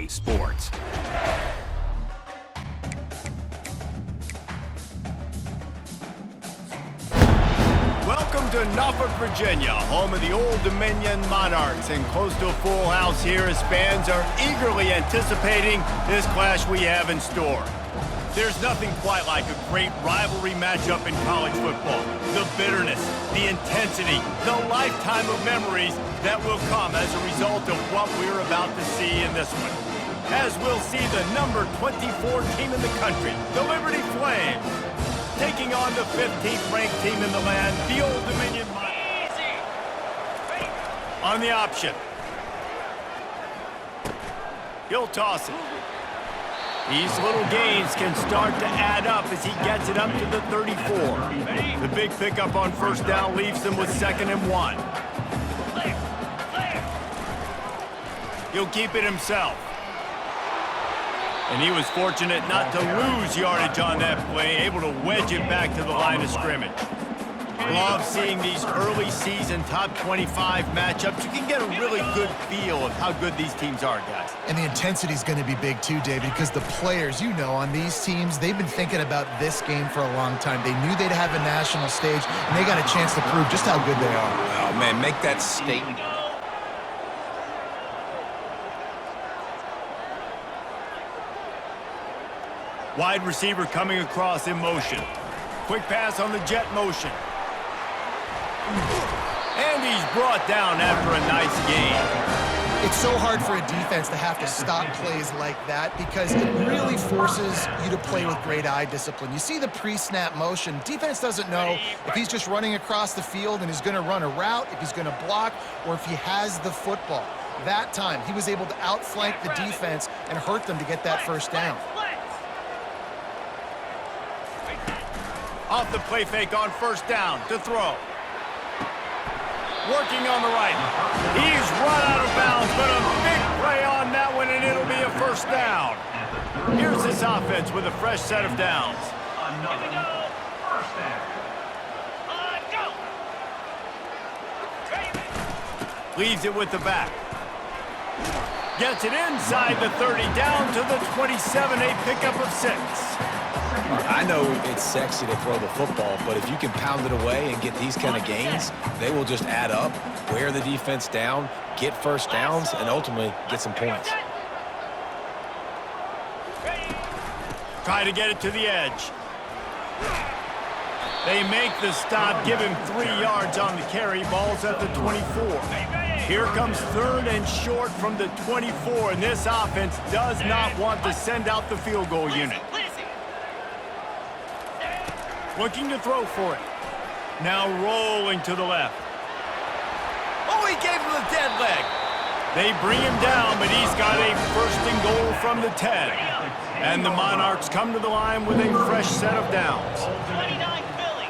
Sports. Welcome to Norfolk, Virginia, home of the Old Dominion Monarchs, and close to a full house here as fans are eagerly anticipating this clash we have in store. There's nothing quite like a great rivalry matchup in college football. The bitterness, the intensity, the lifetime of memories that will come as a result of what we're about to see in this one. As we'll see the number 24 team in the country, the Liberty Flames, taking on the 15th ranked team in the land, the Old Dominion Monarchs. On the option. He'll toss it. These little gains can start to add up as he gets it up to the 34. The big pickup on first down leaves them with 2nd and 1. He'll keep it himself. And he was fortunate not to lose yardage on that play, able to wedge it back to the line of scrimmage. Love seeing these early season top 25 matchups. You can get a really good feel of how good these teams are, guys. And the intensity is going to be big too, David, because the players, you know, on these teams, they've been thinking about this game for a long time. They knew they'd have a national stage, and they got a chance to prove just how good they are. Oh, man, make that statement. Wide receiver coming across in motion. Quick pass on the jet motion. And he's brought down after a nice gain. It's so hard for a defense to have to stop plays like that because it really forces you to play with great eye discipline. You see the pre-snap motion. Defense doesn't know if he's just running across the field and he's going to run a route, if he's going to block, or if he has the football. That time, he was able to outflank the defense and hurt them to get that first down. Off the play fake on first down to throw. Working on the right. He's run out of bounds, but a big play on that one, and it'll be a first down. Here's this offense with a fresh set of downs. Another first down. Go. Leaves it with the back. Gets it inside the 30, down to the 27, a pickup of 6. I know it's sexy to throw the football, but if you can pound it away and get these kind of gains, they will just add up, wear the defense down, get first downs, and ultimately get some points. Try to get it to the edge. They make the stop, give him 3 yards on the carry. Ball's at the 24. Here comes 3rd and short from the 24, and this offense does not want to send out the field goal unit. Looking to throw for it. Now rolling to the left. Oh, he gave him the dead leg. They bring him down, but he's got a 1st and goal from the 10. And the Monarchs come to the line with a fresh set of downs. 29 Philly.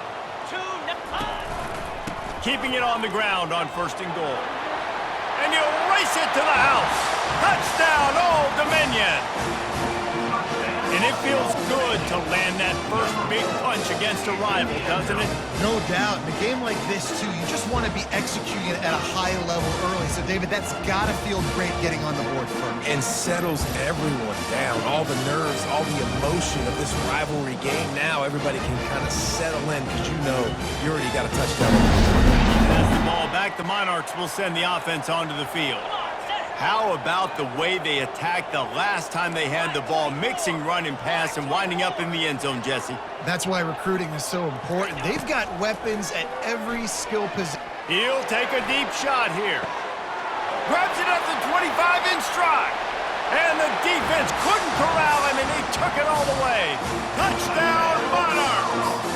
2-9. Keeping it on the ground on 1st and goal. And he'll race it to the house. Touchdown, Old Dominion. And it feels good to land that first big punch against a rival, doesn't it? No doubt. In a game like this, too, you just want to be executing it at a high level early. So, David, that's got to feel great getting on the board first. And settles everyone down. All the nerves, all the emotion of this rivalry game. Now everybody can kind of settle in because you know you already got a touchdown. As the ball back, the Monarchs will send the offense onto the field. How about the way they attacked the last time they had the ball, mixing run and pass and winding up in the end zone, Jesse? That's why recruiting is so important. They've got weapons at every skill position. He'll take a deep shot here. Grabs it at the 25 in stride. And the defense couldn't corral him, and he took it all the way. Touchdown, Monarchs!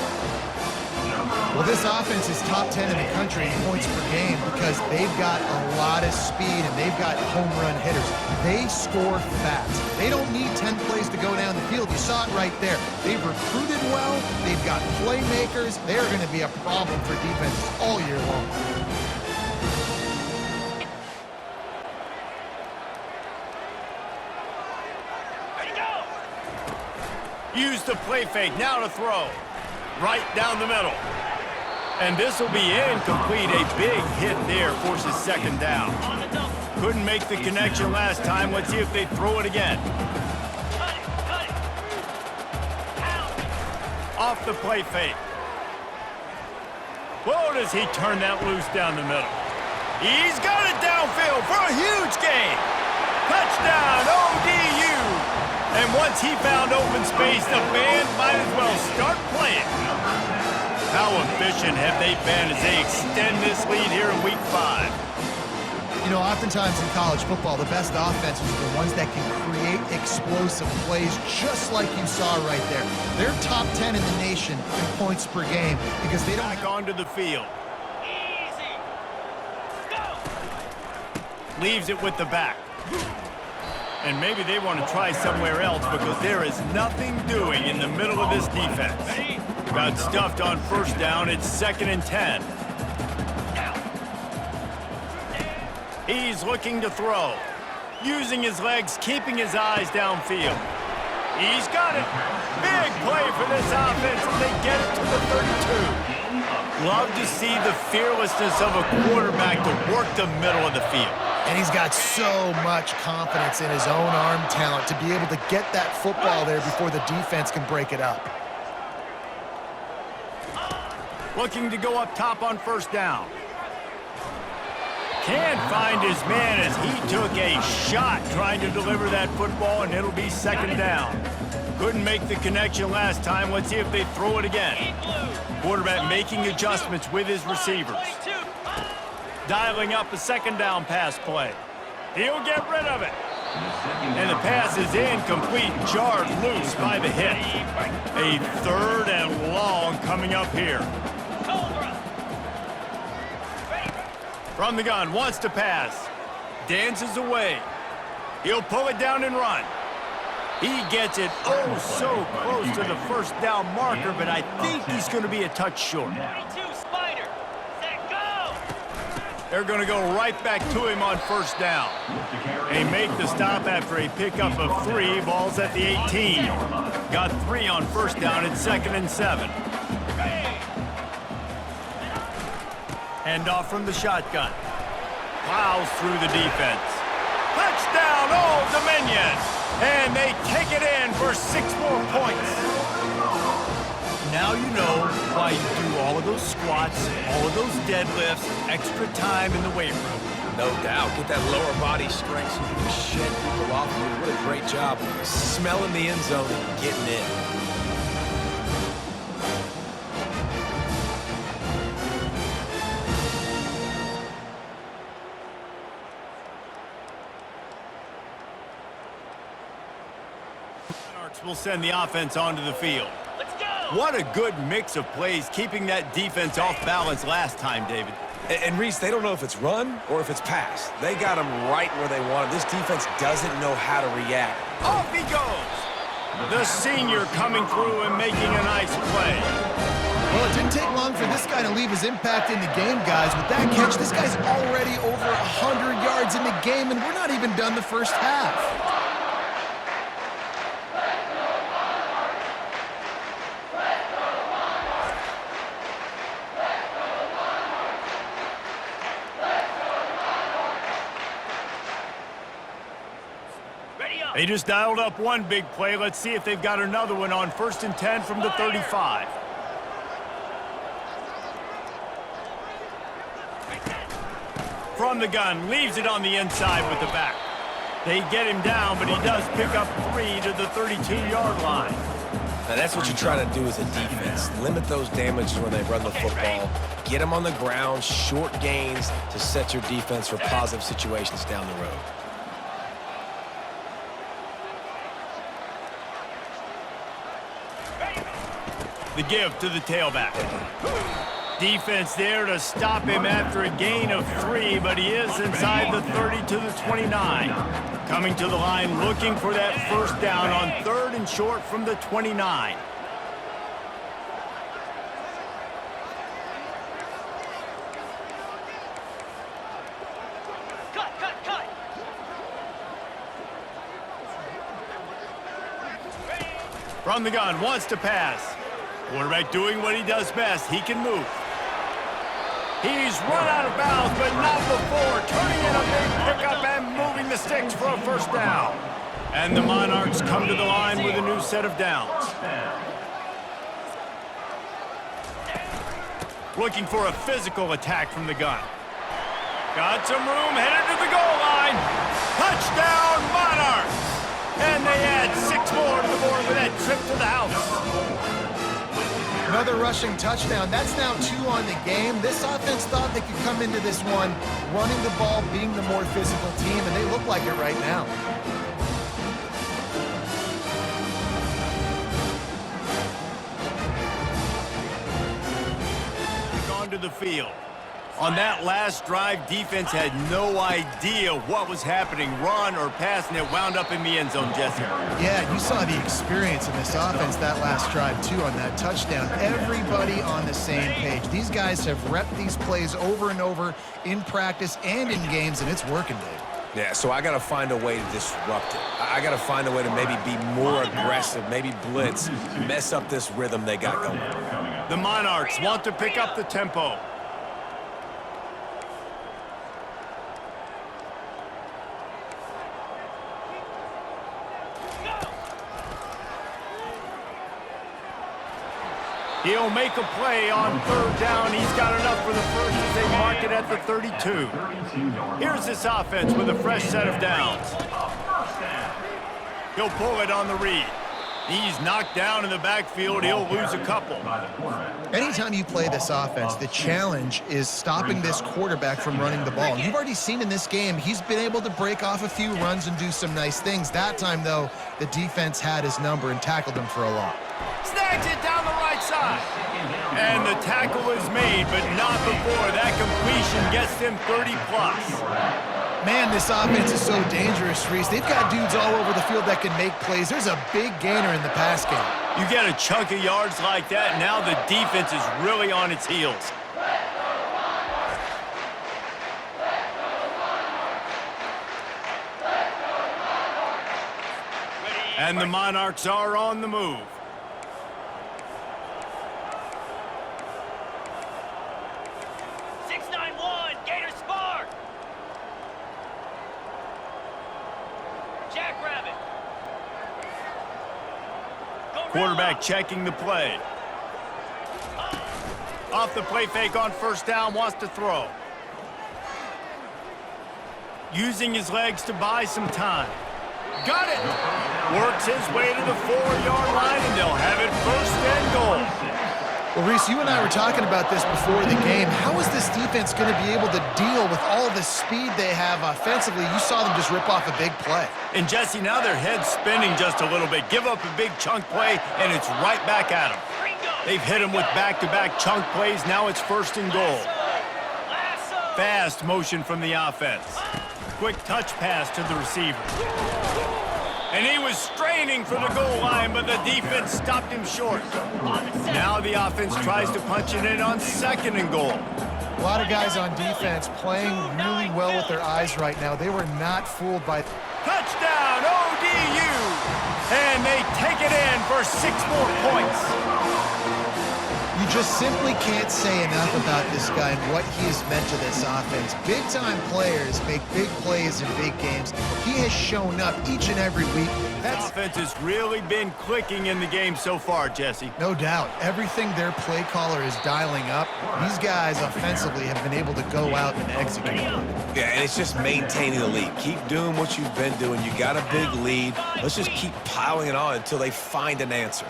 Well, this offense is top 10 in the country in points per game because they've got a lot of speed and they've got home run hitters. They score fast. They don't need 10 plays to go down the field. You saw it right there. They've recruited well. They've got playmakers. They're going to be a problem for defenses all year long. Use the play fake, now to throw. Right down the middle. And this will be incomplete. A big hit there forces 2nd down. Couldn't make the connection last time. Let's see if they throw it again. Cut it, cut it. Out. Off the play fake. Whoa, does he turn that loose down the middle. He's got it downfield for a huge gain. Touchdown, ODU. And once he found open space, the band might as well start playing. How efficient have they been as they extend this lead here in Week 5? You know, oftentimes in college football, the best offenses are the ones that can create explosive plays just like you saw right there. They're top 10 in the nation in points per game because they don't Back onto the field. Easy. Go. Leaves it with the back. And maybe they want to try somewhere else because there is nothing doing in the middle of this defense. Got stuffed on first down. It's 2nd and 10. He's looking to throw. Using his legs, keeping his eyes downfield. He's got it. Big play for this offense as they get it to the 32. Love to see the fearlessness of a quarterback to work the middle of the field. And he's got so much confidence in his own arm talent to be able to get that football there before the defense can break it up. Looking to go up top on first down. Can't find his man as he took a shot trying to deliver that football, and it'll be 2nd down. Couldn't make the connection last time. Let's see if they throw it again. Quarterback making adjustments with his receivers. Dialing up a 2nd down pass play. He'll get rid of it. And the pass is incomplete, jarred loose by the hit. A 3rd and long coming up here. From the gun, wants to pass. Dances away. He'll pull it down and run. He gets it oh so close to the first down marker, but I think he's going to be a touch short. 22 Spider. Set, go. They're going to go right back to him on first down. They make the stop after a pickup of 3. Ball's at the 18. Got 3 on first down. It's 2nd and 7. Hand off from the shotgun. Plows through the defense. Touchdown, Old Dominion! And they take it in for 6 more points. Now you know why you do all of those squats, all of those deadlifts, extra time in the weight room. No doubt. Get that lower body strength so you can shed people off you. What a great job smelling the end zone and getting in. Will send the offense onto the field. Let's go. What a good mix of plays, keeping that defense off balance last time, David. And Reese, they don't know if it's run or if it's pass. They got them right where they want them. This defense doesn't know how to react. Off he goes. The senior coming through and making a nice play. Well, it didn't take long for this guy to leave his impact in the game, guys. With that catch, this guy's already over 100 yards in the game, and we're not even done the first half. They just dialed up one big play. Let's see if they've got another one on 1st and 10 from the 35. From the gun, leaves it on the inside with the back. They get him down, but he does pick up 3 to the 32-yard line. Now that's what you try to do as a defense. Limit those damages when they run the football. Get them on the ground, short gains to set your defense for positive situations down the road. The give to the tailback. Defense there to stop him after a gain of 3, but he is inside the 30 to the 29. Coming to the line looking for that first down on 3rd and short from the 29. Cut. From the gun, wants to pass. Quarterback doing what he does best. He can move. He's run out of bounds, but not before. Turning in a big pickup and sticks for a first down. And the Monarchs come to the line with a new set of downs. Looking for a physical attack from the gun. Got some room, headed to the goal line. Touchdown, Monarchs! And they add 6 more to the board with that trip to the house. Another rushing touchdown. That's now 2 on the game. This offense thought they could come into this one running the ball, being the more physical team, and they look like it right now. To the field. On that last drive, defense had no idea what was happening, run or pass, and it wound up in the end zone, Jesse. Yeah, you saw the experience in this offense that last drive, too, on that touchdown. Everybody on the same page. These guys have repped these plays over and over in practice and in games, and it's working, Dave. Yeah, so I got to find a way to disrupt it. I got to find a way to maybe be more aggressive, maybe blitz, mess up this rhythm they got going. The Monarchs want to pick up the tempo. He'll make a play on 3rd down. He's got enough for the first as they mark it at the 32. Here's this offense with a fresh set of downs. He'll pull it on the read. He's knocked down in the backfield. He'll lose a couple. Anytime you play this offense, the challenge is stopping this quarterback from running the ball. And you've already seen in this game, he's been able to break off a few runs and do some nice things. That time, though, the defense had his number and tackled him for a loss. Snags it down the right side. And the tackle is made, but not before that completion gets him 30-plus. Man, this offense is so dangerous, Reese. They've got dudes all over the field that can make plays. There's a big gainer in the pass game. You get a chunk of yards like that, now the defense is really on its heels. And the Monarchs are on the move. Quarterback checking the play. Off the play fake on 1st down, wants to throw. Using his legs to buy some time. Got it! Works his way to the 4-yard line, and they'll have it 1st and goal. Well, Reese, you and I were talking about this before the game. How is this defense going to be able to deal with all the speed they have offensively? You saw them just rip off a big play. And, Jesse, now their head's spinning just a little bit. Give up a big chunk play, and it's right back at them. They've hit them with back-to-back chunk plays. Now it's 1st and goal. Fast motion from the offense. Quick touch pass to the receiver. And he was straining for the goal line, but the defense stopped him short. Now the offense tries to punch it in on 2nd and goal. A lot of guys on defense playing really well with their eyes right now. They were not fooled by... Touchdown, ODU! And they take it in for 6 more points. You just simply can't say enough about this guy and what he has meant to this offense. Big-time players make big plays in big games. He has shown up each and every week. That offense has really been clicking in the game so far, Jesse. No doubt. Everything their play caller is dialing up, these guys offensively have been able to go out and execute. Yeah, and it's just maintaining the lead. Keep doing what you've been doing. You got a big lead. Let's just keep piling it on until they find an answer.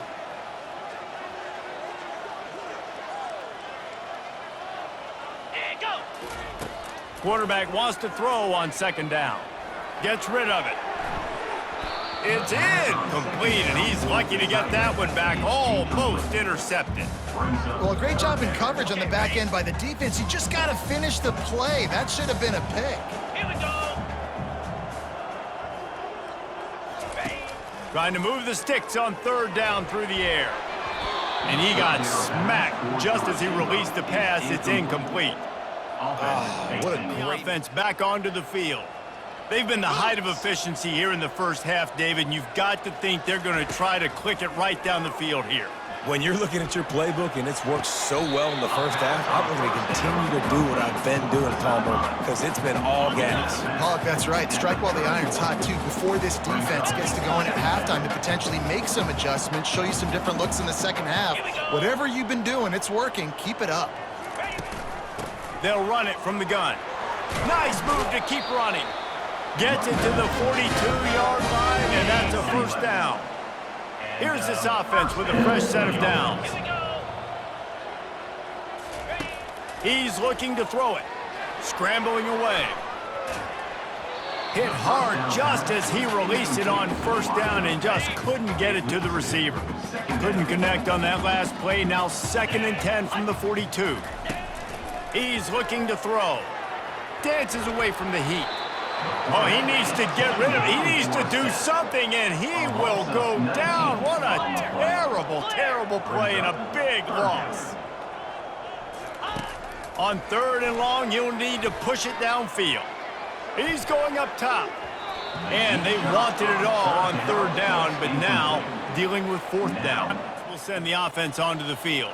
Quarterback wants to throw on 2nd down. Gets rid of it. It's incomplete, and he's lucky to get that one back. Almost intercepted. Well, a great job in coverage on the back end by the defense. You just got to finish the play. That should have been a pick. Here we go. Trying to move the sticks on 3rd down through the air. And he got smacked just as he released the pass. It's incomplete. What a great Offense back onto the field. They've been the height of efficiency here in the 1st half, David, and you've got to think they're going to try to click it right down the field here. When you're looking at your playbook and it's worked so well in the first half, I'm going to continue to do what I've been doing, Palmer, because it's been all gas. Pollock, that's right. Strike while the iron's hot, too, before this defense gets to going at halftime to potentially make some adjustments, show you some different looks in the second half. Whatever you've been doing, it's working. Keep it up. They'll run it from the gun. Nice move to keep running. Gets it to the 42-yard line, and that's a first down. Here's this offense with a fresh set of downs. He's looking to throw it. Scrambling away. Hit hard just as he released it on first down and just couldn't get it to the receiver. Couldn't connect on that last play. Now 2nd and 10 from the 42. He's looking to throw. Dances away from the heat. Oh, he needs to get rid of it. He needs to do something, and he will go down. What a terrible, terrible play and a big loss. On 3rd and long, you'll need to push it downfield. He's going up top. And they wanted it all on 3rd down, but now dealing with 4th down. We'll send the offense onto the field.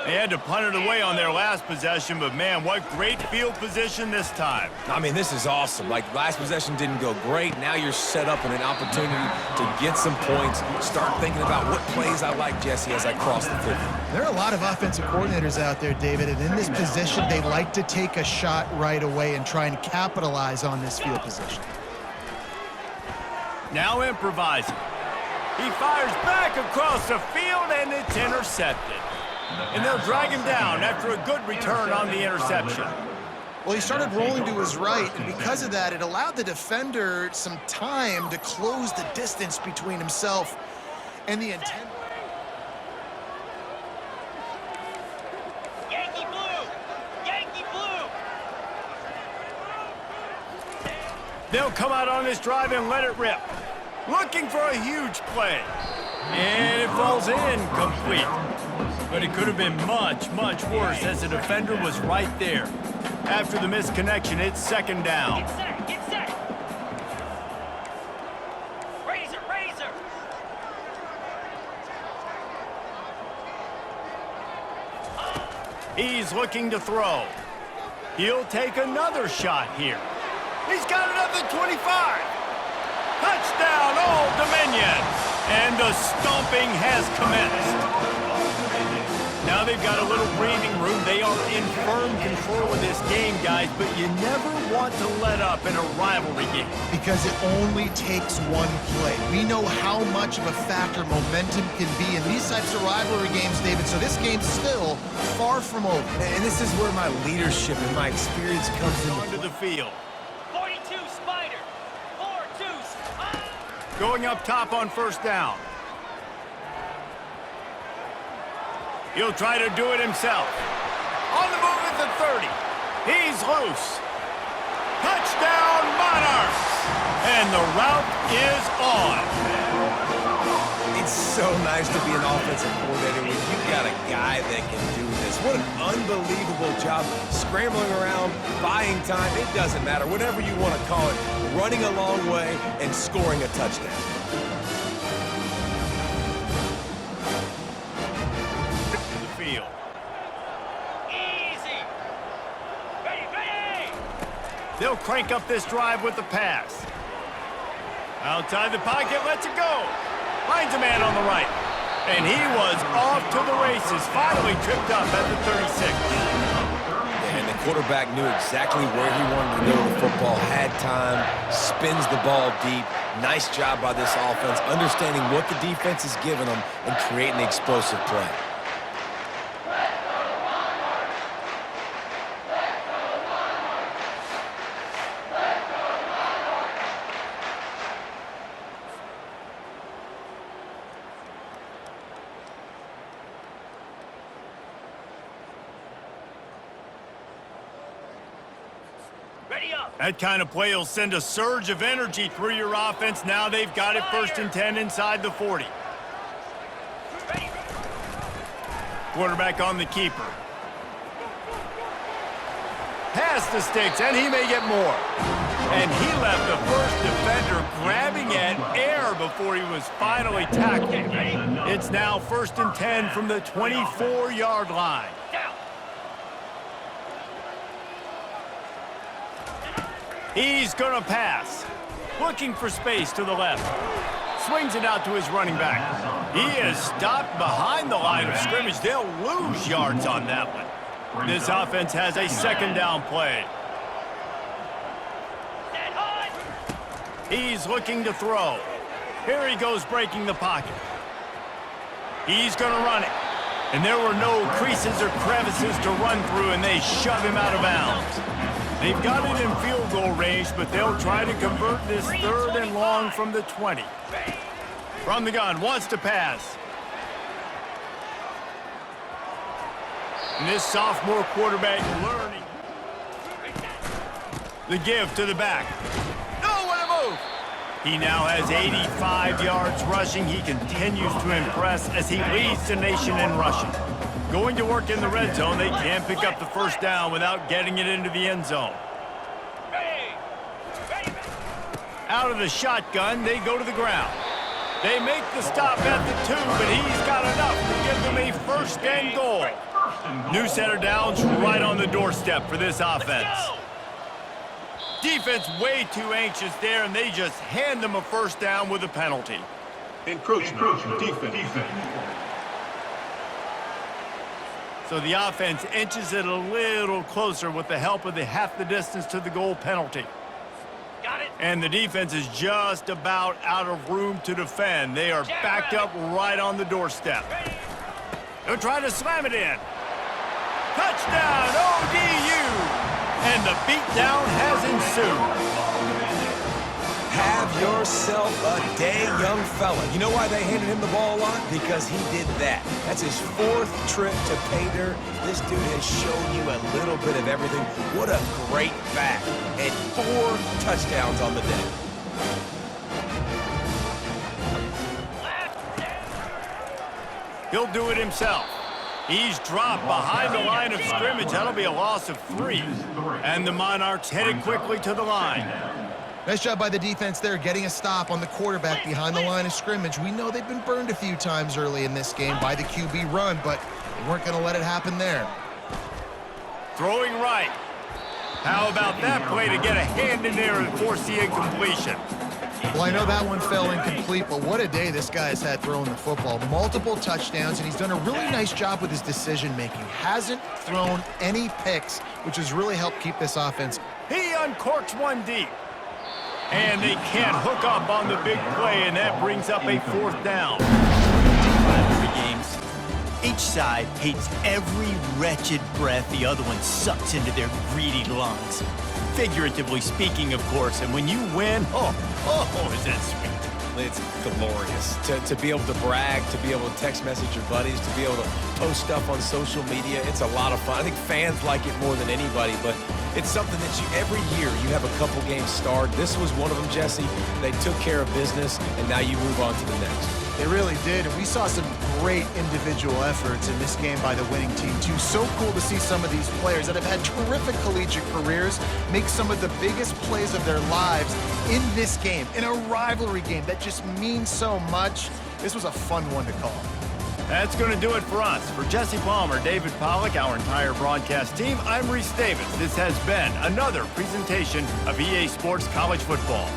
They had to punt it away on their last possession, but man, what great field position this time. I mean, this is awesome. Like, last possession didn't go great. Now you're set up in an opportunity to get some points. Start thinking about what plays I like, Jesse, as I cross the 50. There are a lot of offensive coordinators out there, David, and in this position, they like to take a shot right away and try and capitalize on this field position. Now improvising. He fires back across the field, and it's intercepted. And they'll drag him down after a good return on the interception. Well, he started rolling to his right, and because of that, it allowed the defender some time to close the distance between himself and the intent. Yankee blue! Yankee blue! They'll come out on this drive and let it rip. Looking for a huge play. And it falls incomplete. But it could have been much, much worse as the defender was right there. After the misconnection, it's 2nd down. Get set! Get set! Razor! Razor! He's looking to throw. He'll take another shot here. He's got it up at 25. Touchdown, Old Dominion. And the stomping has commenced. Now they've got a little breathing room. They are in firm control of this game, guys, but you never want to let up in a rivalry game. Because it only takes one play. We know how much of a factor momentum can be in these types of rivalry games, David, so this game's still far from over. And this is where my leadership and my experience comes Onto the field. 42 Spider! 4-2 Spider! Going up top on first down. He'll try to do it himself. On the move at the 30. He's loose. Touchdown, Monarchs! And the route is on. It's so nice to be an offensive coordinator when you've got a guy that can do this. What an unbelievable job. Scrambling around, buying time, it doesn't matter. Whatever you want to call it, running a long way and scoring a touchdown. They'll crank up this drive with the pass. Outside the pocket, lets it go. Finds a man on the right. And he was off to the races, finally tripped up at the 36. And the quarterback knew exactly where he wanted to go with the football, had time, spins the ball deep. Nice job by this offense, understanding what the defense is giving them and creating the explosive play. Ready up! That kind of play will send a surge of energy through your offense. Now they've got it 1st and 10 inside the 40. Ready! Quarterback on the keeper. Pass past the sticks, and he may get more. And he left the first defender grabbing at air before he was finally tackled. It's now 1st and 10 from the 24-yard line. Down. He's going to pass. Looking for space to the left. Swings it out to his running back. He is stopped behind the line of scrimmage. They'll lose yards on that one. This offense has a 2nd down play. Stand high. He's looking to throw. Here he goes breaking the pocket. He's going to run it. And there were no creases or crevices to run through, and they shove him out of bounds. They've got it in field goal range, but they'll try to convert this 3rd and long from the 20. From the gun, wants to pass. And this sophomore quarterback learning. The give to the back. Nowhere to move. He now has 85 yards rushing. He continues to impress as he leads the nation in rushing. Going to work in the red zone, they can't pick up the 1st down without getting it into the end zone. Out of the shotgun, they go to the ground. They make the stop at the 2, but he's got enough to give them a 1st and goal. New set of downs right on the doorstep for this offense. Defense way too anxious there, and they just hand them a 1st down with a penalty. Encroachment. Defense. So the offense inches it a little closer with the help of the half the distance to the goal penalty. Got it. And the defense is just about out of room to defend. They are backed up right on the doorstep. They're trying to slam it in. Touchdown, ODU! And the beatdown has ensued. Have yourself a day, young fella. You know why they handed him the ball a lot? Because he did that. That's his 4th trip to pay dirt. This dude has shown you a little bit of everything. What a great back. And 4 touchdowns on the day. He'll do it himself. He's dropped behind the line of scrimmage. That'll be a loss of 3. And the Monarchs headed quickly to the line. Nice job by the defense there, getting a stop on the quarterback behind the line of scrimmage. We know they've been burned a few times early in this game by the QB run, but they weren't going to let it happen there. Throwing right. How about that play to get a hand in there and force the incompletion? Well, I know that one fell incomplete, but what a day this guy has had throwing the football. Multiple touchdowns, and he's done a really nice job with his decision-making. Hasn't thrown any picks, which has really helped keep this offense. He uncorks one deep. And they can't hook up on the big play, and that brings up a 4th down. Rivalry games. Each side hates every wretched breath the other one sucks into their greedy lungs. Figuratively speaking, of course, and when you win, is it sweet. It's glorious to be able to brag, to be able to text message your buddies, to be able to post stuff on social media. It's a lot of fun. I think fans like it more than anybody, but it's something that every year you have a couple games starred. This was one of them, Jesse. They took care of business, and now you move on to the next. They really did, and we saw some great individual efforts in this game by the winning team, too. So cool to see some of these players that have had terrific collegiate careers make some of the biggest plays of their lives in this game, in a rivalry game that just means so much. This was a fun one to call. That's going to do it for us. For Jesse Palmer, David Pollack, our entire broadcast team, I'm Reese Davis. This has been another presentation of EA Sports College Football.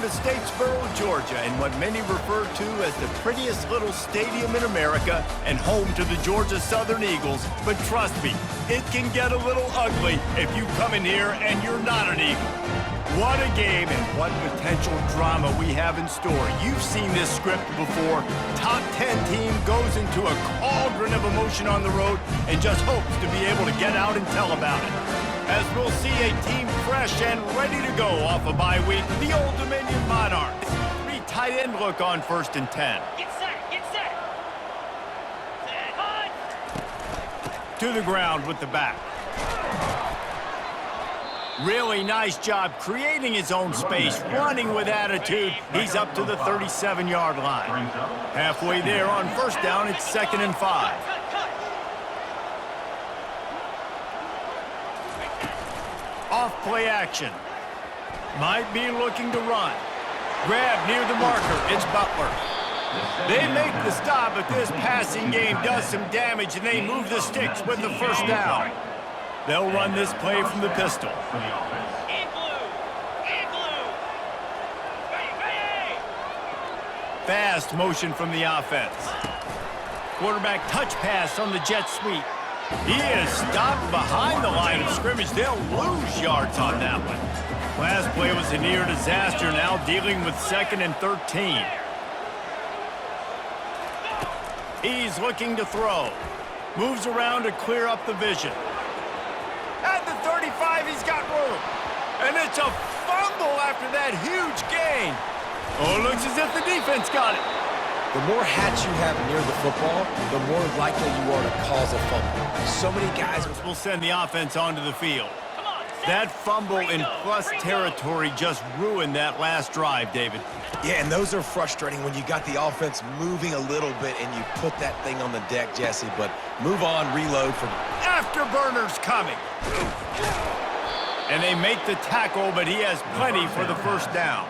of Statesboro, Georgia, in what many refer to as the prettiest little stadium in America and home to the Georgia Southern Eagles. But trust me, it can get a little ugly if you come in here and you're not an Eagle. What a game and what potential drama we have in store. You've seen this script before. Top 10 team goes into a cauldron of emotion on the road and just hopes to be able to get out and tell about it. As we'll see a team fresh and ready to go off a bye week, the Old Dominion Monarchs. 3 tight end look on 1st and 10. Get set, get set. Set, hut. To the ground with the back. Really nice job creating his own space, running with attitude. He's up to the 37-yard line. Halfway there on 1st down, it's 2nd and 5. Off play action. Might be looking to run. Grab near the marker. It's Butler. They make the stop, but this passing game does some damage, and they move the sticks with the 1st down. They'll run this play from the pistol. In blue. In blue. Ready. Fast motion from the offense. Quarterback touch pass on the jet sweep. He is stopped behind the line of scrimmage. They'll lose yards on that one. Last play was a near disaster, now dealing with 2nd and 13. He's looking to throw. Moves around to clear up the vision. At the 35, he's got room. And it's a fumble after that huge gain. Oh, it looks as if the defense got it. The more hats you have near the football, the more likely you are to cause a fumble. So many guys will send the offense onto the field. That fumble in plus territory just ruined that last drive, David. Yeah, and those are frustrating when you got the offense moving a little bit and you put that thing on the deck, Jesse. But move on, reload from... Afterburners coming. And they make the tackle, but he has plenty for the 1st down.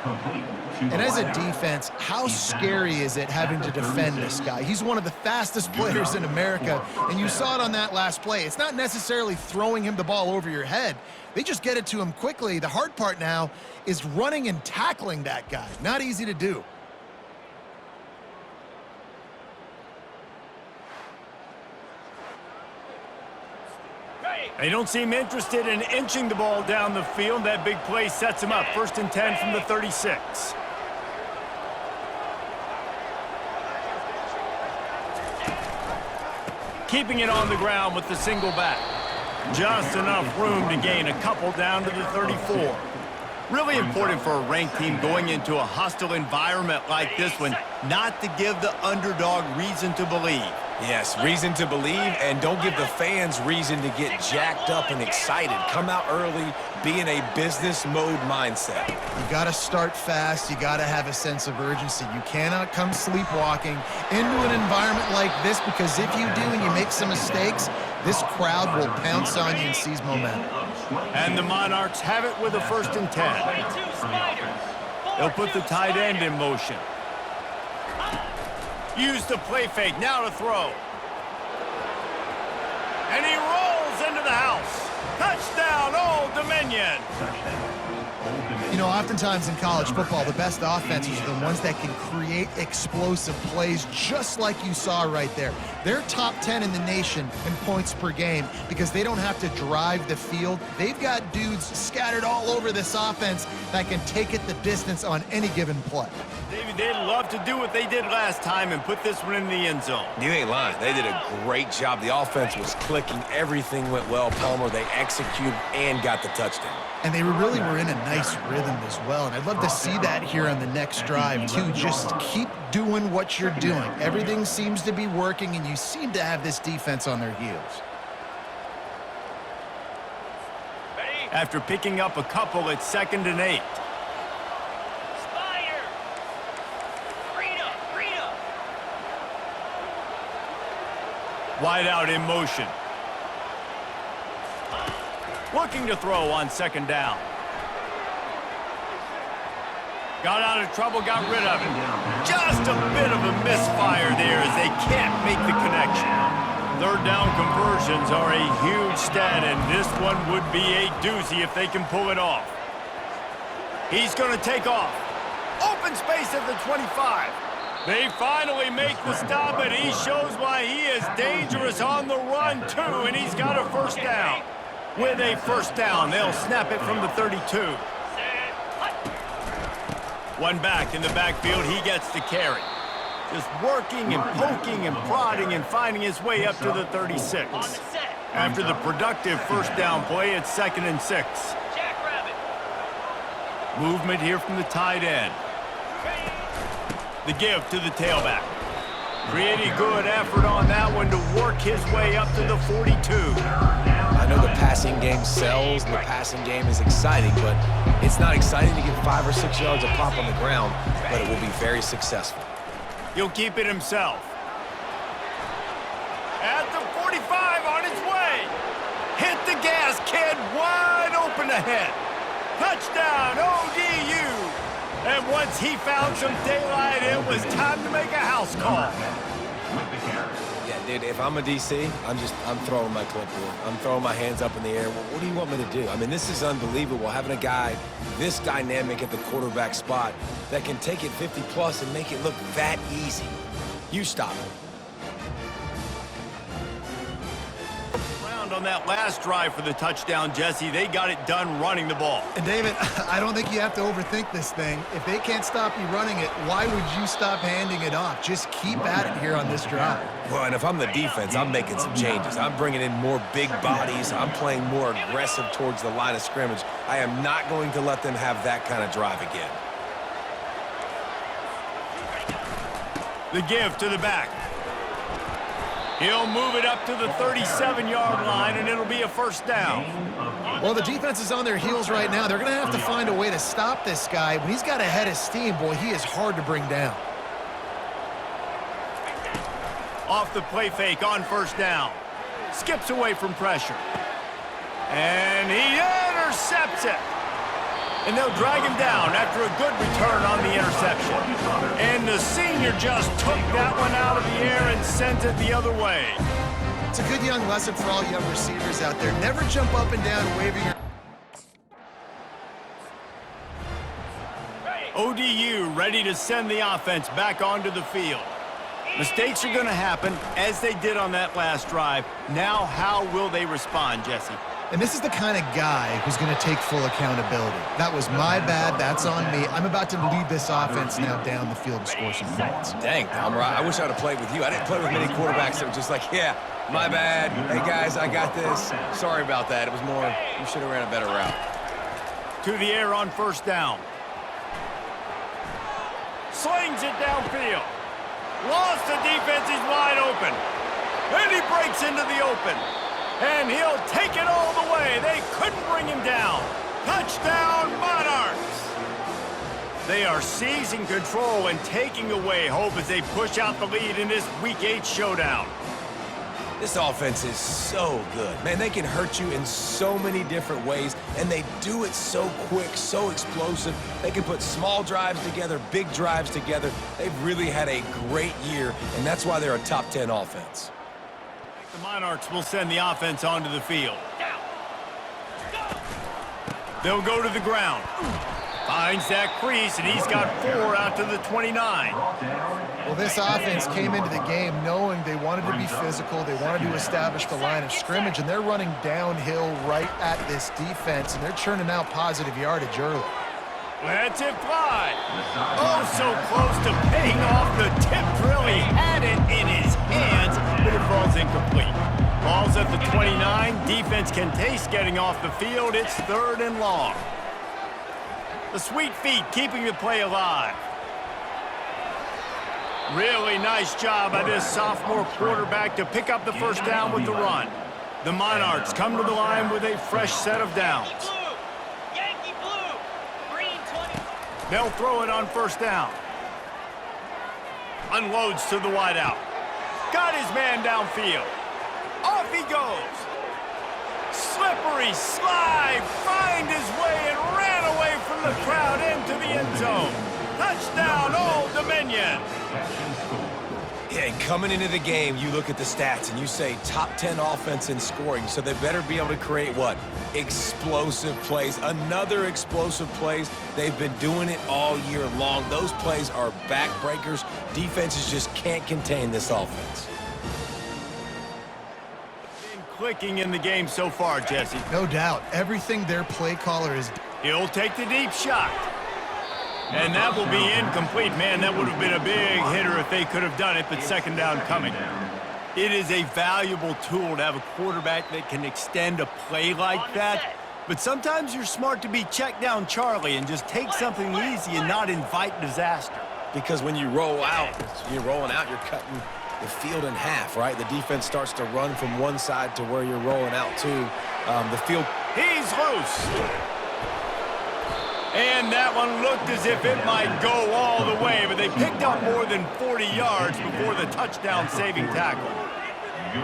And as a defense, how scary is it having to defend this guy? He's one of the fastest players in America, and you saw it on that last play. It's not necessarily throwing him the ball over your head. They just get it to him quickly. The hard part now is running and tackling that guy. Not easy to do. They don't seem interested in inching the ball down the field. That big play sets him up. 1st and 10 from the 36. Keeping it on the ground with the single back. Just enough room to gain a couple down to the 34. Really important for a ranked team going into a hostile environment like this one, not to give the underdog reason to believe. Yes, reason to believe, and don't give the fans reason to get jacked up and excited. Come out early, be in a business mode mindset. You got to start fast. You got to have a sense of urgency. You cannot come sleepwalking into an environment like this, because if you do and you make some mistakes, this crowd will pounce on you and seize momentum. And the Monarchs have it with a 1st and 10. They'll put the tight end in motion. Use the play fake, now to throw. And he rolls into the house. Touchdown, Old Dominion. You know, oftentimes in college football, the best offenses are the ones that can create explosive plays, just like you saw right there. They're top 10 in the nation in points per game because they don't have to drive the field. They've got dudes scattered all over this offense that can take it the distance on any given play. David, they'd love to do what they did last time and put this one in the end zone. You ain't lying. They did a great job. The offense was clicking. Everything went well, Palmer. They executed and got the touchdown. And they really were in a nice rhythm as well. And I'd love to see that here on the next drive, too. Just keep doing what you're doing. Everything seems to be working, and you seem to have this defense on their heels. After picking up a couple, it's 2nd and 8. Wide out in motion. Looking to throw on 2nd down. Got out of trouble, got rid of it. Just a bit of a misfire there as they can't make the connection. 3rd down conversions are a huge stat, and this one would be a doozy if they can pull it off. He's going to take off. Open space at the 25. They finally make the stop, and he shows why he is dangerous on the run, too, and he's got a first down. With a first down, they'll snap it from the 32. One back in the backfield, he gets the carry. Just working and poking and prodding and finding his way up to the 36. After the productive first down play, it's 2nd and 6. Movement here from the tight end. The give to the tailback. Pretty good effort on that one to work his way up to the 42. I know the passing game sells and the passing game is exciting, but it's not exciting to get 5 or 6 yards a pop on the ground, but it will be very successful. He'll keep it himself. At the 45 on his way. Hit the gas, kid. Wide open ahead. Touchdown, ODU. And once he found some daylight, it was time to make a house call. Yeah, dude, if I'm a DC, I'm throwing my clipboard. I'm throwing my hands up in the air. Well, what do you want me to do? I mean, this is unbelievable, having a guy this dynamic at the quarterback spot that can take it 50-plus and make it look that easy. You stop it. On that last drive for the touchdown, Jesse, they got it done running the ball. And David, I don't think you have to overthink this thing. If they can't stop you running it, why would you stop handing it off? Just keep at it here on this drive. Well, and if I'm the defense, I'm making some changes. I'm bringing in more big bodies. I'm playing more aggressive towards the line of scrimmage. I am not going to let them have that kind of drive again. The give to the back. He'll move it up to the 37-yard line, and it'll be a first down. Well, the defense is on their heels right now. They're going to have to find a way to stop this guy. When he's got a head of steam, boy, he is hard to bring down. Off the play fake on first down. Skips away from pressure. And he intercepts it. And they'll drag him down after a good return on the interception. And the senior just took that one out of the air and sent it the other way. It's a good young lesson for all young receivers out there. Never jump up and down waving your... ODU ready to send the offense back onto the field. Mistakes are going to happen, as they did on that last drive. Now, how will they respond, Jesse? And this is the kind of guy who's going to take full accountability. That was my bad. That's on me. I'm about to lead this offense now down the field and score some points. Dang, Palmer, I wish I would have played with you. I didn't play with many quarterbacks that were just like, yeah, my bad. Hey, guys, I got this. Sorry about that. It was more, you should have ran a better route. To the air on first down. Slings it downfield. Lost the defense. He's wide open. And he breaks into the open. And he'll take it all the way. They couldn't bring him down. Touchdown, Monarchs! They are seizing control and taking away hope as they push out the lead in this Week 8 showdown. This offense is so good. Man, they can hurt you in so many different ways, and they do it so quick, so explosive. They can put small drives together, big drives together. They've really had a great year, and that's why they're a top 10 offense. The Monarchs will send the offense onto the field. They'll go to the ground. Finds that crease, and he's got 4 out to the 29. Well, this offense came into the game knowing they wanted to be physical, they wanted to establish the line of scrimmage, and they're running downhill right at this defense, and they're churning out positive yardage early. Lets it fly. Oh, so close to paying off the tip drill. He had it in his hands, but it falls incomplete. Ball's at the 29. Defense can taste getting off the field. It's 3rd and long. The sweet feet keeping the play alive. Really nice job by this sophomore quarterback to pick up the first down with the run. The Monarchs come to the line with a fresh set of downs. Yankee blue, green 20. They'll throw it on first down. Unloads to the wideout. Got his man downfield. Off he goes. Slippery slide. Find his way and ran away from the crowd into the end zone. Touchdown, Old Dominion. Yeah, and coming into the game, you look at the stats and you say top 10 offense in scoring, so they better be able to create what? Explosive plays. Another explosive plays. They've been doing it all year long. Those plays are backbreakers. Defenses just can't contain this offense. Been clicking in the game so far, Jesse. No doubt. Everything their play caller is. He'll take the deep shot. And that will be incomplete. Man, that would have been a big hitter if they could have done it, but second down coming. It is a valuable tool to have a quarterback that can extend a play like that. But sometimes you're smart to be check down Charlie and just take something easy and not invite disaster. Because when you roll out, you're rolling out, you're cutting the field in half, right? The defense starts to run from one side to where you're rolling out to. The field. He's loose. And that one looked as if it might go all the way, but they picked up more than 40 yards before the touchdown-saving tackle.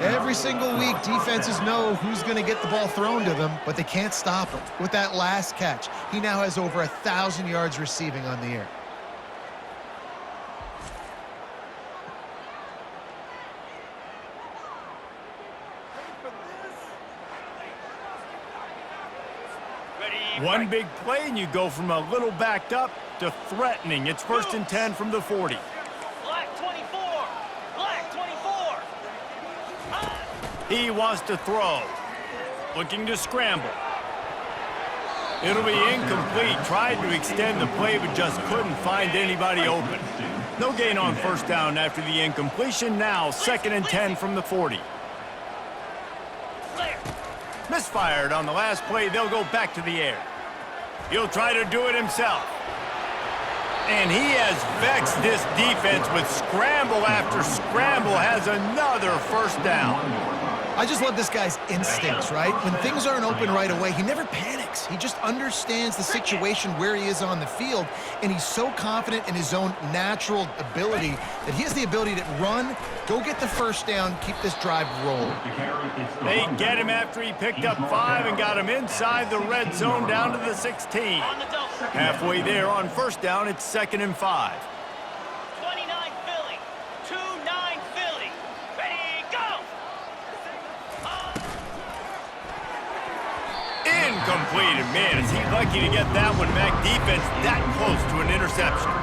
Every single week, defenses know who's going to get the ball thrown to them, but they can't stop him. With that last catch, he now has over 1,000 yards receiving on the year. One big play, and you go from a little backed up to threatening. It's 1st and 10 from the 40. Black 24. Black 24. He wants to throw. Looking to scramble. It'll be incomplete. Tried to extend the play, but just couldn't find anybody open. No gain on first down after the incompletion. Now 2nd and 10 from the 40. Misfired on the last play. They'll go back to the air. He'll try to do it himself. And he has vexed this defense with scramble after scramble. Has another first down. I just love this guy's instincts, right? When things aren't open right away, he never panics. He just understands the situation where he is on the field, and he's so confident in his own natural ability that he has the ability to run, go get the first down, keep this drive rolling. They get him after he picked up 5 and got him inside the red zone down to the 16. Halfway there on first down, it's 2nd and 5. 29 Philly. 2-9 Philly. Ready, go! Incomplete, and man, is he lucky to get that one back. Defense that close to an interception.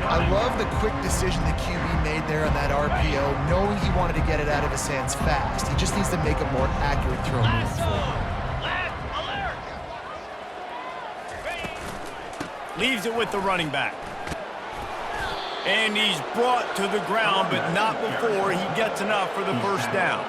I love the quick decision the QB made there on that RPO, knowing he wanted to get it out of his hands fast. He just needs to make a more accurate throw moving forward. Left alert. Ready. Leaves it with the running back. And he's brought to the ground, but not before he gets enough for the first down.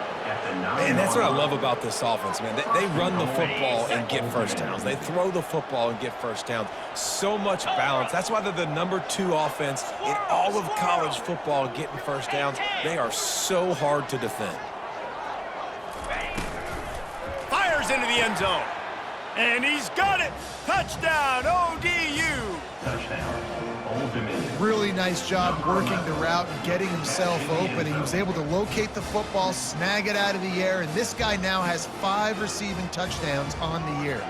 Man, that's what I love about this offense, man. They run the football and get first downs. They throw the football and get first downs. So much balance. That's why they're the #2 offense in all of college football getting first downs. They are so hard to defend. Fires into the end zone. And he's got it. Touchdown, ODU. Really nice job working the route and getting himself open. He was able to locate the football, snag it out of the air, and this guy now has 5 receiving touchdowns on the year.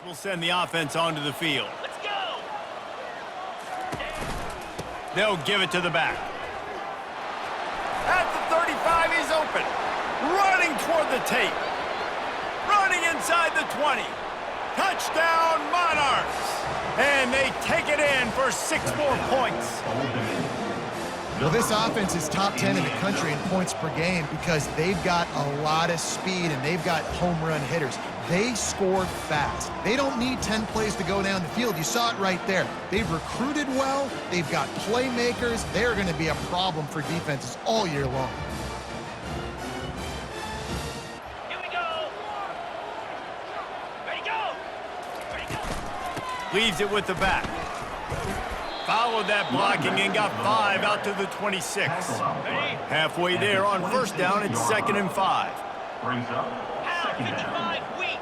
We'll send the offense onto the field. Let's go. They'll give it to the back. At the 35, he's open. Running toward the tape. Running inside the 20. Touchdown, Monarchs. And they take it in for 6 more points. Well, this offense is top 10 in the country in points per game because they've got a lot of speed and they've got home run hitters. They score fast. They don't need 10 plays to go down the field. You saw it right there. They've recruited well. They've got playmakers. They're going to be a problem for defenses all year long. Here we go. Ready, go. Ready, go. Leaves it with the back. Followed that blocking and got 5 out to the 26. Halfway there on first down, it's 2nd and 5. Brings up Out 55 weak.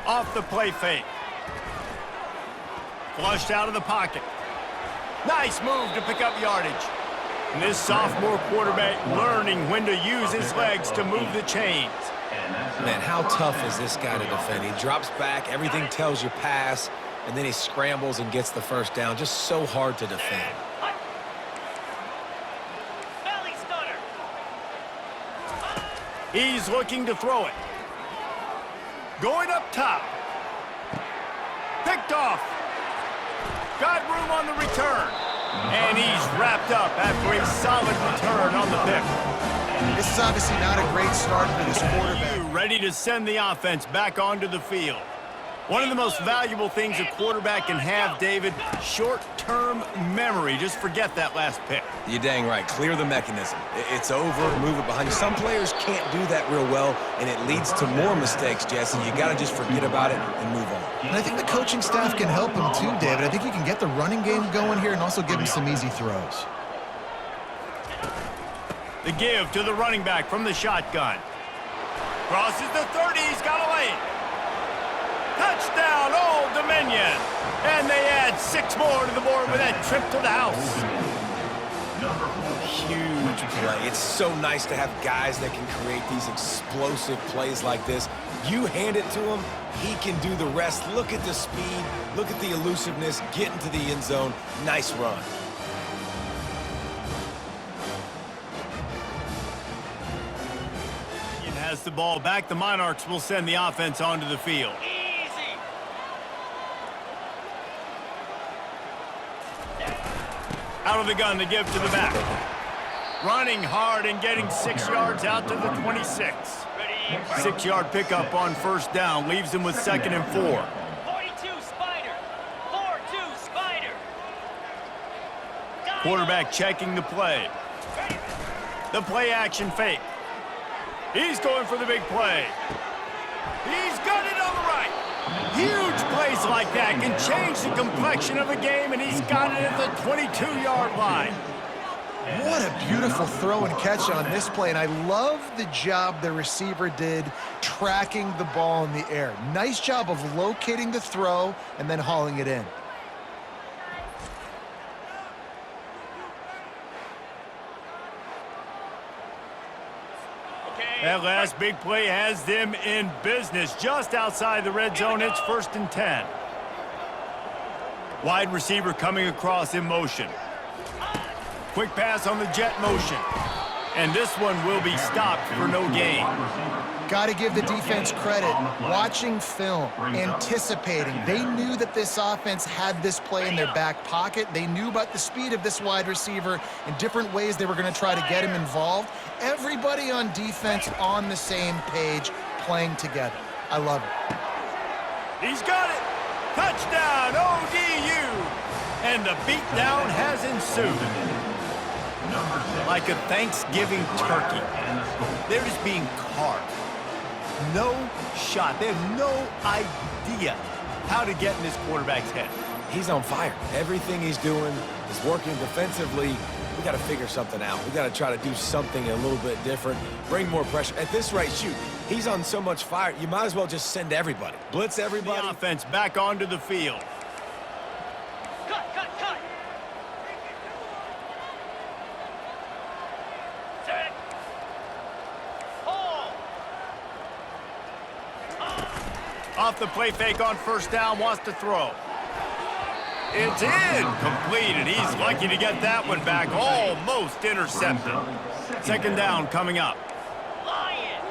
Off the play fake. Flushed out of the pocket. Nice move to pick up yardage. And this sophomore quarterback learning when to use his legs to move the chains. Man, how tough is this guy to defend? He drops back, everything tells you pass, and then he scrambles and gets the first down. Just so hard to defend. Belly stunner. He's looking to throw it. Going up top. Picked off. Got room on the return. And he's wrapped up after a solid return on the pick. This is obviously not a great start for this quarterback. Ready to send the offense back onto the field. One of the most valuable things a quarterback can have, David, short-term memory. Just forget that last pick. You're dang right. Clear the mechanism. It's over, move it behind you. Some players can't do that real well, and it leads to more mistakes, Jesse. You got to just forget about it and move on. And I think the coaching staff can help him too, David. I think you can get the running game going here and also give him some easy throws. The give to the running back from the shotgun. Crosses the 30, he's got a lane. Touchdown, Old Dominion. And they add 6 more to the board with that trip to the house. Huge play. It's so nice to have guys that can create these explosive plays like this. You hand it to him, he can do the rest. Look at the speed, look at the elusiveness, get into the end zone. Nice run. Has the ball back. The Monarchs will send the offense onto the field. Easy. Out of the gun to give to the back. Running hard and getting 6 yards out to the 26. Ready. 6-yard pickup on first down. Leaves him with 2nd and 4. 42 Spider. 4-2 Spider. Quarterback checking the play. The play action fake. He's going for the big play. He's got it on the right. Huge plays like that can change the complexion of a game, and he's got it at the 22-yard line. What a beautiful throw and catch on this play, and I love the job the receiver did tracking the ball in the air. Nice job of locating the throw and then hauling it in. That last big play has them in business. Just outside the red zone, it's 1st and 10. Wide receiver coming across in motion. Quick pass on the jet motion. And this one will be stopped for no gain. Got to give the defense credit. Watching film, anticipating. They knew that this offense had this play in their back pocket. They knew about the speed of this wide receiver and different ways they were going to try to get him involved. Everybody on defense on the same page, playing together. I love it. He's got it. Touchdown, ODU. And the beatdown has ensued. Like a Thanksgiving turkey. They're just being carved. No shot. They have no idea how to get in this quarterback's head. He's on fire. Everything he's doing is working defensively. We got to figure something out. We got to try to do something a little bit different, bring more pressure. At this rate, shoot, he's on so much fire, you might as well just send everybody. Blitz everybody. The offense back onto the field. Cut, cut, cut. Set. Hold. Off the play fake on first down, wants to throw. It's incomplete, he's lucky to get that one back. Almost intercepted. 2nd down coming up. Lion.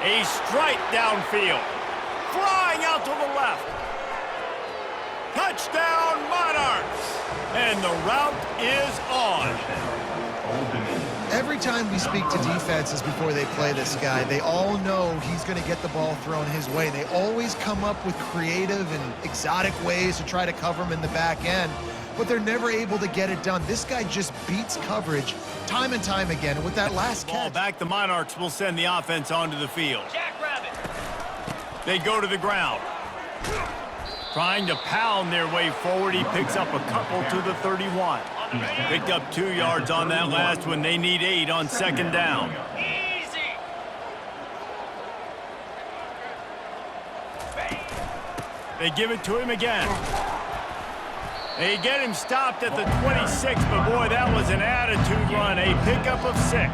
A strike downfield. Flying out to the left. Touchdown, Monarchs. And the route is on. Every time we speak to defenses before they play this guy, they all know he's going to get the ball thrown his way. They always come up with creative and exotic ways to try to cover him in the back end, but they're never able to get it done. This guy just beats coverage time and time again. And with that last Ball catch, back, the Monarchs will send the offense onto the field. Jackrabbit. They go to the ground. Trying to pound their way forward. He picks up a couple to the 31. Picked up 2 yards on that last one. They need 8 on 2nd down. Easy. They give it to him again. They get him stopped at the 26, but boy, that was an attitude run, a pickup of 6.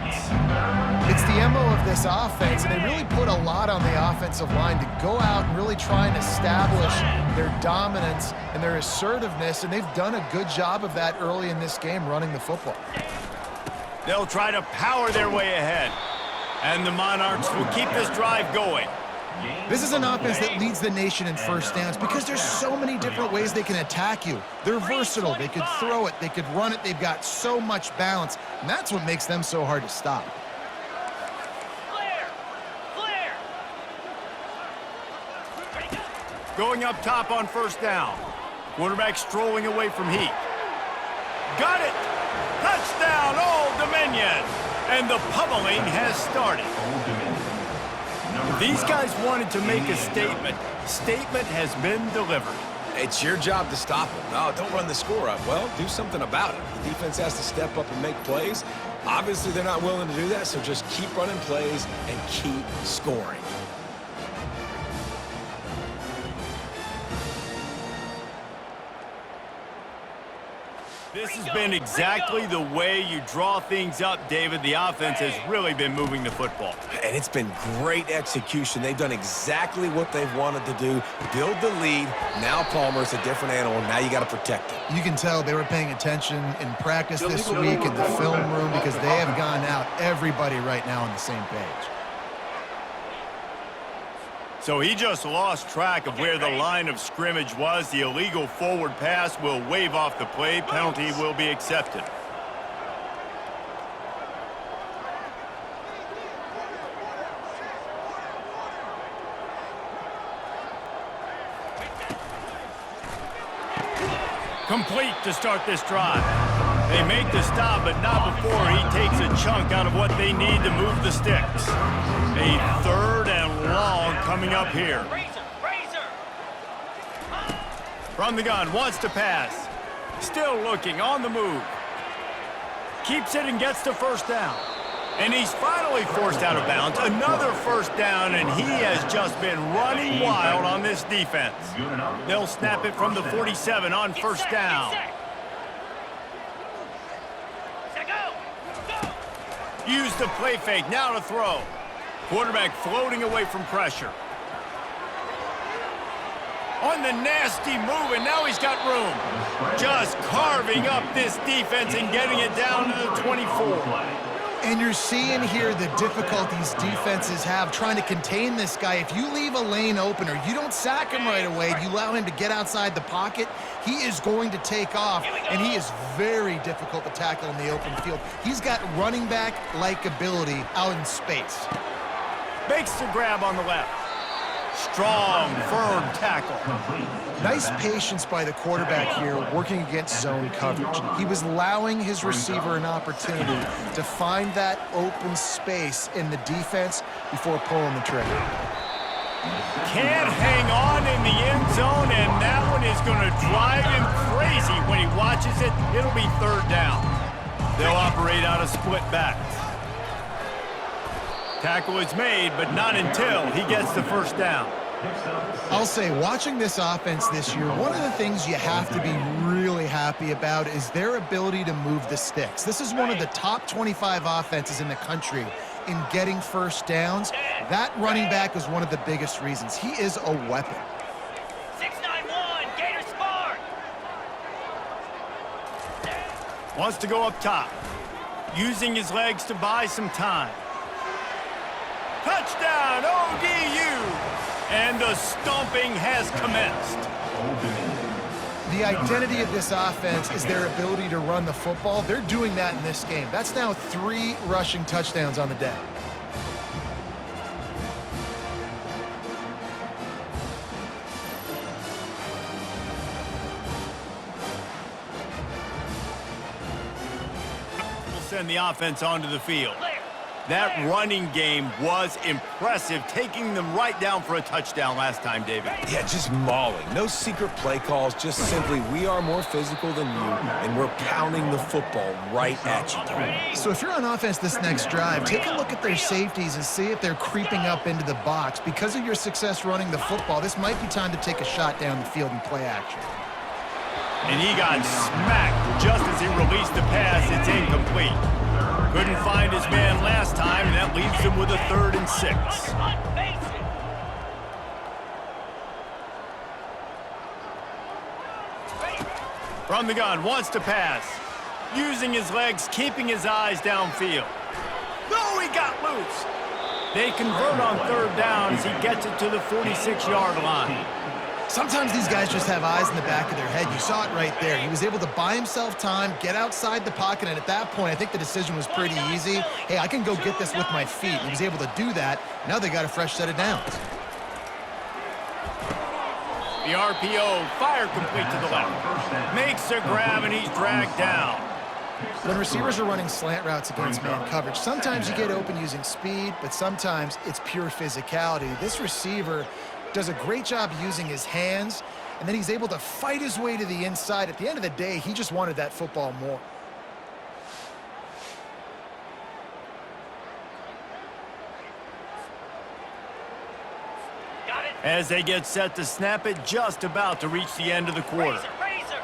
It's the MO of this offense, and they really put a lot on the offensive line to go out and really try and establish their dominance and their assertiveness, and they've done a good job of that early in this game running the football. They'll try to power their way ahead, and the Monarchs will keep this drive going. This is an offense that leads the nation in first downs because there's so many different ways they can attack you. They're versatile. They could throw it. They could run it. They've got so much balance, and that's what makes them so hard to stop. Going up top on first down. Quarterback strolling away from Heat. Got it! Touchdown, Old Dominion! And the pummeling has started. These guys wanted to make a statement. Statement has been delivered. It's your job to stop them. No, don't run the score up. Well, do something about it. The defense has to step up and make plays. Obviously, they're not willing to do that, so just keep running plays and keep scoring. This has been exactly the way you draw things up, David. The offense has really been moving the football. And it's been great execution. They've done exactly what they've wanted to do. Build the lead. Now Palmer's a different animal. Now you got to protect it. You can tell they were paying attention in practice this week in the film room because they have gone out, everybody right now on the same page. So he just lost track of where the line of scrimmage was. The illegal forward pass will wave off the play. Penalty will be accepted. Complete to start this drive. They make the stop, but not before he takes a chunk out of what they need to move the sticks. A third and long coming up here. From the gun, wants to pass. Still looking, on the move. Keeps it and gets to first down. And he's finally forced out of bounds. Another first down, and he has just been running wild on this defense. They'll snap it from the 47 on first down. Use the play fake, now to throw. Quarterback floating away from pressure. On the nasty move, and now he's got room. Just carving up this defense and getting it down to the 24. And you're seeing here the difficulties defenses have trying to contain this guy. If you leave a lane open or you don't sack him right away, you allow him to get outside the pocket, he is going to take off, and he is very difficult to tackle in the open field. He's got running back-like ability out in space. Makes the grab on the left. Strong, firm tackle. Nice patience by the quarterback here working against zone coverage. He was allowing his receiver an opportunity to find that open space in the defense before pulling the trigger. Can't hang on in the end zone, and that one is going to drive him crazy when he watches it. It'll be third down. They'll operate out of split backs. Tackle is made, but not until he gets the first down. I'll say, watching this offense this year, one of the things you have to be really happy about is their ability to move the sticks. This is one of the top 25 offenses in the country in getting first downs. That running back is one of the biggest reasons. He is a weapon. 6-9-1, Gator Spark. Wants to go up top. Using his legs to buy some time. Touchdown, ODU! And the stomping has commenced. The identity of this offense is their ability to run the football. They're doing that in this game. That's now 3 rushing touchdowns on the day. We'll send the offense onto the field. That running game was impressive, taking them right down for a touchdown last time, David. Yeah, just mauling. No secret play calls, just simply we are more physical than you, and we're pounding the football right at you. So if you're on offense this next drive, take a look at their safeties and see if they're creeping up into the box. Because of your success running the football, this might be time to take a shot down the field and play action. And he got smacked just as he released the pass. It's incomplete. Couldn't find his man last time, and that leaves him with a 3rd and 6. From the gun, wants to pass. Using his legs, keeping his eyes downfield. No, he got loose. They convert on 3rd down as he gets it to the 46-yard line. Sometimes these guys just have eyes in the back of their head. You saw it right there. He was able to buy himself time, get outside the pocket, and at that point, I think the decision was pretty easy. Hey, I can go get this with my feet. He was able to do that. Now they got a fresh set of downs. The RPO, fire complete to the left. Makes a grab, and he's dragged down. When receivers are running slant routes against man coverage, sometimes you get open using speed, but sometimes it's pure physicality. This receiver does a great job using his hands, and then he's able to fight his way to the inside. At the end of the day, he just wanted that football more. Got it. As they get set to snap it, just about to reach the end of the quarter. Razor.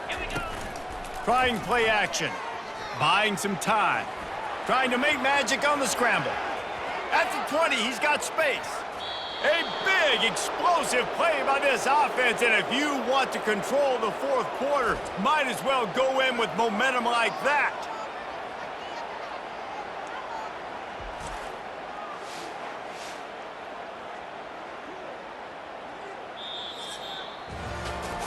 Here we go. Trying play action. Buying some time. Trying to make magic on the scramble. At the 20, he's got space. A big, explosive play by this offense, and if you want to control the 4th quarter, might as well go in with momentum like that.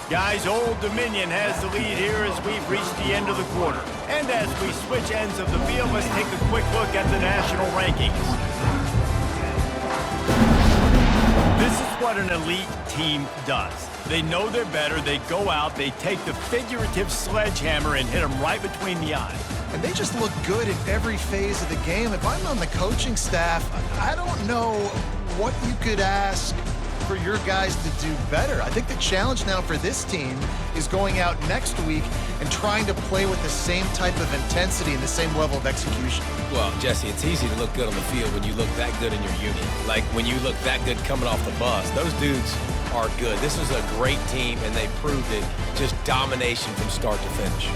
Guys, Old Dominion has the lead here as we've reached the end of the quarter. And as we switch ends of the field, let's take a quick look at the national rankings. This is what an elite team does. They know they're better, they go out, they take the figurative sledgehammer and hit them right between the eyes. And they just look good in every phase of the game. If I'm on the coaching staff, I don't know what you could ask for your guys to do better. I think the challenge now for this team is going out next week and trying to play with the same type of intensity and the same level of execution. Well, Jesse, it's easy to look good on the field when you look that good in your unit. Like when you look that good coming off the bus. Those dudes are good. This is a great team, and they proved it. Just domination from start to finish.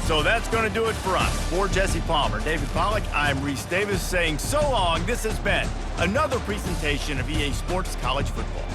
So that's going to do it for us. For Jesse Palmer, David Pollack, I'm Reese Davis saying so long. This has been another presentation of EA Sports College Football.